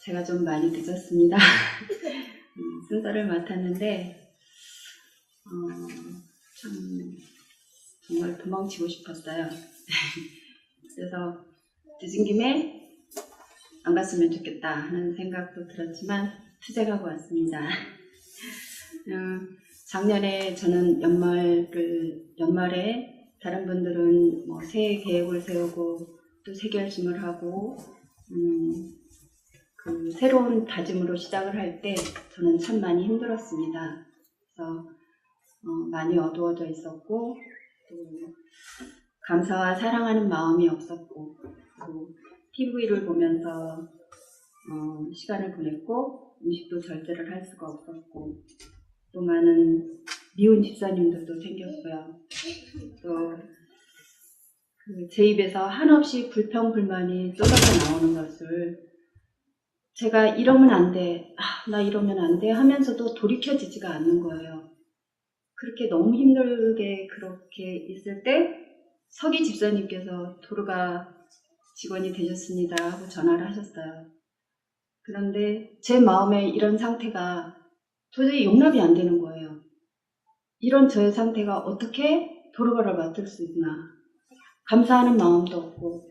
제가 좀 많이 늦었습니다. 순서를 맡았는데 참 정말 도망치고 싶었어요. 그래서 늦은 김에 안 갔으면 좋겠다 하는 생각도 들었지만 투쟁하고 왔습니다. 작년에 저는 연말에 다른 분들은 뭐 새해 계획을 세우고 또 새 결심을 하고 그 새로운 다짐으로 시작을 할 때 저는 참 많이 힘들었습니다. 그래서 많이 어두워져 있었고 또 감사와 사랑하는 마음이 없었고 또 TV를 보면서 시간을 보냈고 음식도 절제를 할 수가 없었고 또 많은 미운 집사님들도 생겼어요. 또 제 입에서 한없이 불평불만이 쏟아져 나오는 것을 제가 이러면 안 돼, 나 이러면 안 돼 하면서도 돌이켜지지가 않는 거예요. 그렇게 너무 힘들게 그렇게 있을 때 서기 집사님께서 도르가 직원이 되셨습니다 하고 전화를 하셨어요. 그런데 제 마음에 이런 상태가 도저히 용납이 안 되는 거예요. 이런 저의 상태가 어떻게 도르가를 맡을 수 있나. 감사하는 마음도 없고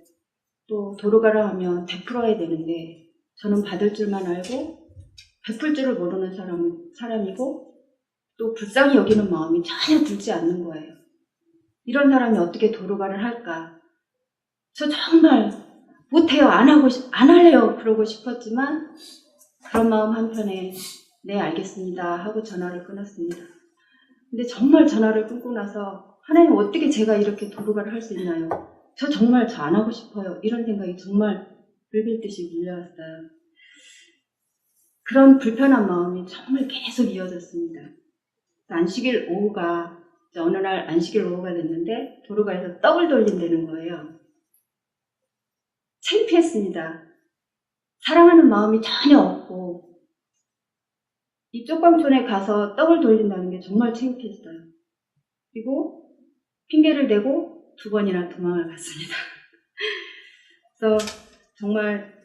또 도르가를 하면 베풀어야 되는데 저는 받을 줄만 알고 베풀 줄을 모르는 사람이고 또 불쌍히 여기는 마음이 전혀 들지 않는 거예요. 이런 사람이 어떻게 도르가를 할까? 저 정말 못해요. 안 할래요. 그러고 싶었지만 그런 마음 한편에 네 알겠습니다 하고 전화를 끊었습니다. 근데 정말 전화를 끊고 나서 하나님 어떻게 제가 이렇게 도르가를 할 수 있나요? 저 정말 저 안 하고 싶어요. 이런 생각이 정말 물밀듯이 밀려왔어요. 그런 불편한 마음이 정말 계속 이어졌습니다. 안식일 오후가 어느 날 안식일 오후가 됐는데 도르가에서 떡을 돌린다는 거예요. 창피했습니다. 사랑하는 마음이 전혀 없고 이 쪽방촌에 가서 떡을 돌린다는 게 정말 창피했어요. 그리고 핑계를 대고 2번이나 도망을 갔습니다. 그래서 정말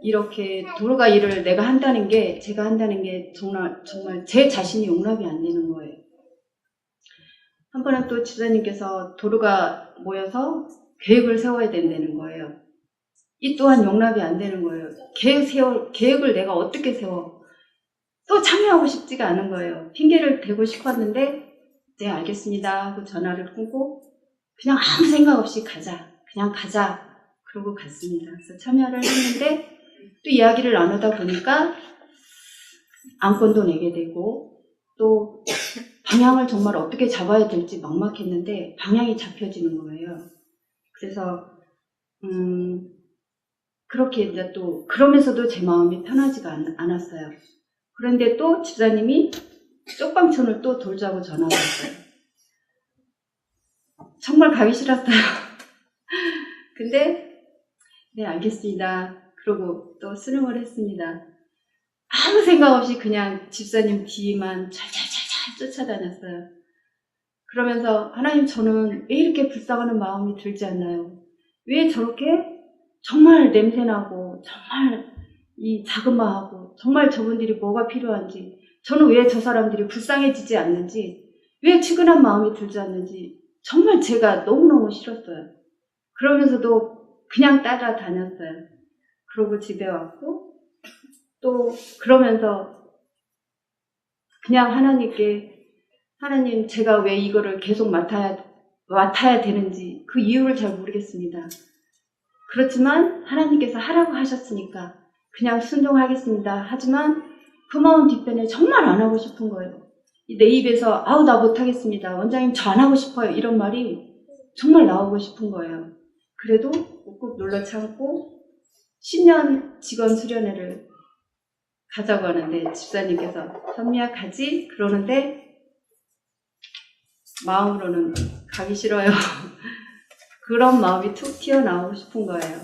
이렇게 도르가 일을 내가 한다는 게 제가 한다는 게 정말 제 자신이 용납이 안 되는 거예요. 한 번은 또 집사님께서 도르가 모여서 계획을 세워야 된다는 거예요. 이 또한 용납이 안 되는 거예요. 계획을 내가 어떻게 세워? 또 참여하고 싶지가 않은 거예요. 핑계를 대고 싶었는데 네 알겠습니다 하고 전화를 끊고 그냥 아무 생각 없이 그냥 가자 그러고 갔습니다. 그래서 참여를 했는데 또 이야기를 나누다 보니까 안건도 내게 되고 또 방향을 정말 어떻게 잡아야 될지 막막했는데 방향이 잡혀지는 거예요. 그래서 그렇게 이제 또 그러면서도 제 마음이 편하지가 않았어요. 그런데 또 집사님이 쪽방촌을 또 돌자고 전화가 왔어요. 정말 가기 싫었어요. 근데 네 알겠습니다. 그러고 또 수능을 했습니다. 아무 생각 없이 그냥 집사님 뒤만 찰찰찰찰 쫓아다녔어요. 그러면서 하나님 저는 왜 이렇게 불쌍하는 마음이 들지 않나요? 왜 저렇게 정말 냄새나고 정말 이 자그마하고 정말 저분들이 뭐가 필요한지 저는 왜 저 사람들이 불쌍해지지 않는지 왜 측은한 마음이 들지 않는지 정말 제가 너무너무 싫었어요. 그러면서도 그냥 따라다녔어요. 그러고 집에 왔고 또 그러면서 그냥 하나님께 하나님 제가 왜 이거를 계속 맡아야 되는지 그 이유를 잘 모르겠습니다. 그렇지만 하나님께서 하라고 하셨으니까 그냥 순종하겠습니다. 하지만 그 마음 뒤편에 정말 안 하고 싶은 거예요. 내 입에서 아우 나 못하겠습니다. 원장님 저 안 하고 싶어요. 이런 말이 정말 나오고 싶은 거예요. 그래도 꾹꾹 눌러 참고 10년 직원 수련회를 가자고 하는데 집사님께서 선미야 가지? 그러는데 마음으로는 가기 싫어요. 그런 마음이 툭 튀어나오고 싶은 거예요.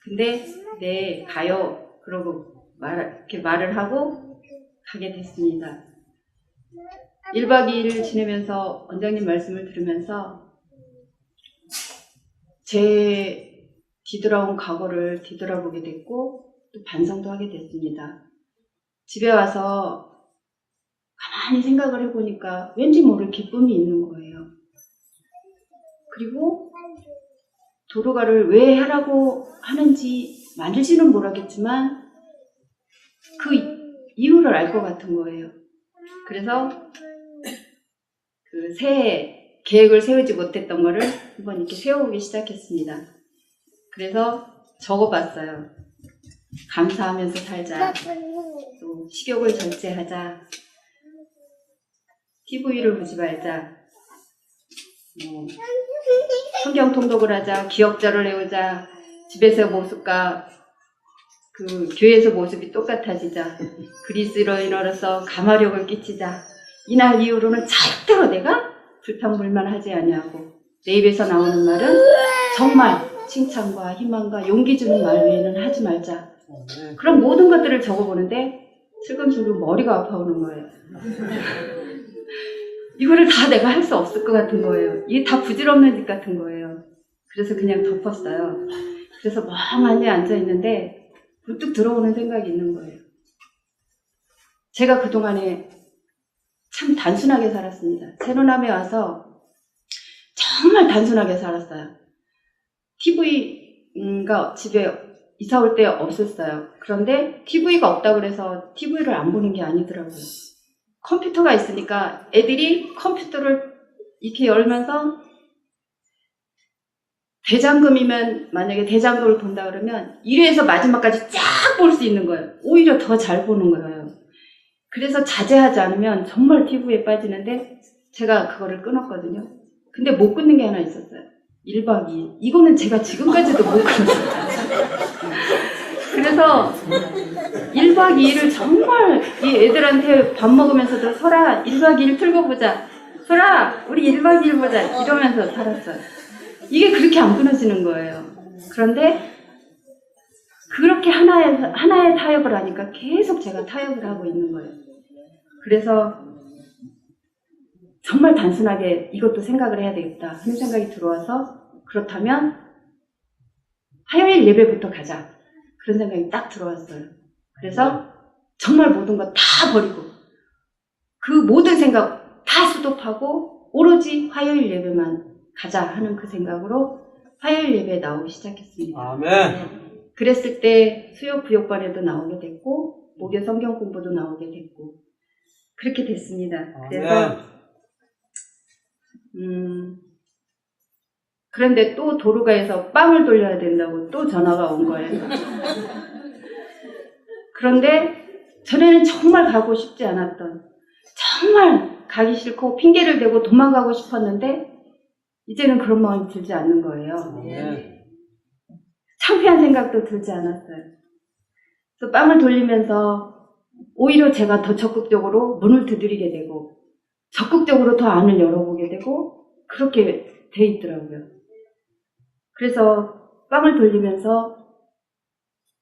근데 네 가요. 그러고 이렇게 말을 하고 가게 됐습니다. 1박 2일을 지내면서 원장님 말씀을 들으면서 제 뒤돌아온 과거를 뒤돌아보게 됐고 또 반성도 하게 됐습니다. 집에 와서 가만히 생각을 해보니까 왠지 모를 기쁨이 있는 거예요. 그리고 도로가를 왜 하라고 하는지 만들지는 모르겠지만 그 이유를 알 것 같은 거예요. 그래서 그 새해 계획을 세우지 못했던 거를 한번 이렇게 세워보기 시작했습니다. 그래서 적어봤어요. 감사하면서 살자. 또 식욕을 절제하자. TV를 보지 말자. 성경 통독을 하자. 기억절을 외우자. 집에서 모습과 그 교회에서 모습이 똑같아지자. 그리스도인으로서 감화력을 끼치자. 이날 이후로는 절대로 내가 불평불만 하지 아니하고 내 입에서 나오는 말은 정말 칭찬과 희망과 용기 주는 말 외에는 하지 말자. 그런 모든 것들을 적어보는데 슬금슬금 머리가 아파오는 거예요. 이거를 다 내가 할 수 없을 것 같은 거예요. 이게 다 부질없는 짓 같은 거예요. 그래서 그냥 덮었어요. 그래서 멍하니 앉아있는데 불뚝 들어오는 생각이 있는 거예요. 제가 그동안에 참 단순하게 살았습니다. 새누남에 와서 정말 단순하게 살았어요. TV가 집에 이사 올 때 없었어요. 그런데 TV가 없다 그래서 TV를 안 보는 게 아니더라고요. 컴퓨터가 있으니까 애들이 컴퓨터를 이렇게 열면서 대장금이면 만약에 대장금을 본다 그러면 1회에서 마지막까지 쫙 볼 수 있는 거예요. 오히려 더 잘 보는 거예요. 그래서 자제하지 않으면 정말 TV에 빠지는데 제가 그거를 끊었거든요. 근데 못 끊는 게 하나 있었어요. 1박 2일. 이거는 제가 지금까지도 못 끊었어요. 그래서 1박 2일을 정말 이 애들한테 밥 먹으면서도 설아 1박 2일 틀고 보자. 설아 우리 1박 2일 보자. 이러면서 살았어요. 이게 그렇게 안 끊어지는 거예요. 그런데 그렇게 하나의 타협을 하니까 계속 제가 타협을 하고 있는 거예요. 그래서 정말 단순하게 이것도 생각을 해야 되겠다 하는 생각이 들어와서 그렇다면 화요일 예배부터 가자. 그런 생각이 딱 들어왔어요. 그래서 정말 모든 거 다 버리고 그 모든 생각 다 수독하고 오로지 화요일 예배만 가자 하는 그 생각으로 화요일 예배에 나오기 시작했습니다. 아멘. 그랬을 때 수요 구역반에도 나오게 됐고 목요 성경 공부도 나오게 됐고 그렇게 됐습니다. 그래서 그런데 또 도로가에서 빵을 돌려야 된다고 또 전화가 온 거예요. 그런데 전에는 정말 가고 싶지 않았던 정말 가기 싫고 핑계를 대고 도망가고 싶었는데 이제는 그런 마음이 들지 않는 거예요. 창피한 생각도 들지 않았어요. 그래서 빵을 돌리면서 오히려 제가 더 적극적으로 문을 두드리게 되고 적극적으로 더 안을 열어보게 되고 그렇게 돼 있더라고요. 그래서 빵을 돌리면서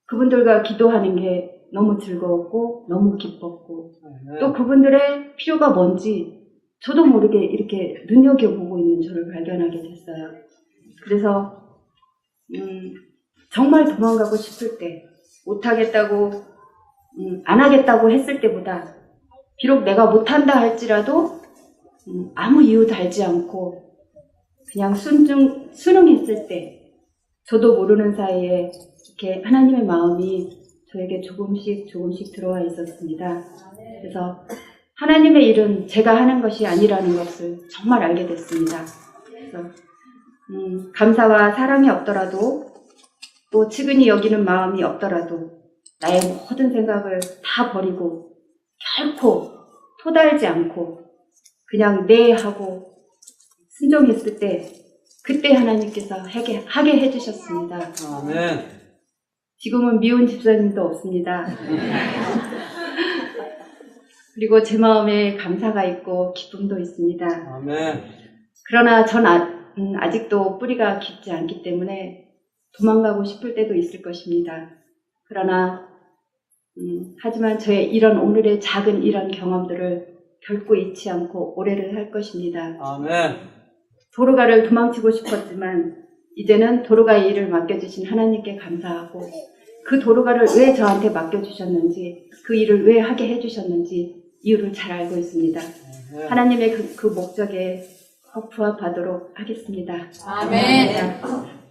그분들과 기도하는 게 너무 즐거웠고 너무 기뻤고 또 그분들의 필요가 뭔지 저도 모르게 이렇게 눈여겨보고 있는 저를 발견하게 됐어요. 그래서 정말 도망가고 싶을 때 못하겠다고 안 하겠다고 했을 때보다 비록 내가 못한다 할지라도 아무 이유 달지 않고 그냥 순응했을 때 저도 모르는 사이에 이렇게 하나님의 마음이 저에게 조금씩 들어와 있었습니다. 그래서 하나님의 일은 제가 하는 것이 아니라는 것을 정말 알게 됐습니다. 그래서 감사와 사랑이 없더라도 또 측은히 여기는 마음이 없더라도 나의 모든 생각을 다 버리고 결코 토달지 않고 그냥 네 하고 순종했을 때 그때 하나님께서 하게 해주셨습니다. 아멘. 지금은 미운 집사님도 없습니다. 그리고 제 마음에 감사가 있고 기쁨도 있습니다. 아멘. 그러나 전 아직도 뿌리가 깊지 않기 때문에 도망가고 싶을 때도 있을 것입니다. 그러나 하지만 저의 오늘의 작은 이런 경험들을 결코 잊지 않고 오래를 할 것입니다. 아멘. 도로가를 도망치고 싶었지만 이제는 도로가 일을 맡겨주신 하나님께 감사하고 그 도로가를 왜 저한테 맡겨주셨는지 그 일을 왜 하게 해주셨는지 이유를 잘 알고 있습니다. 하나님의 그 목적에 부합하도록 하겠습니다. 아멘.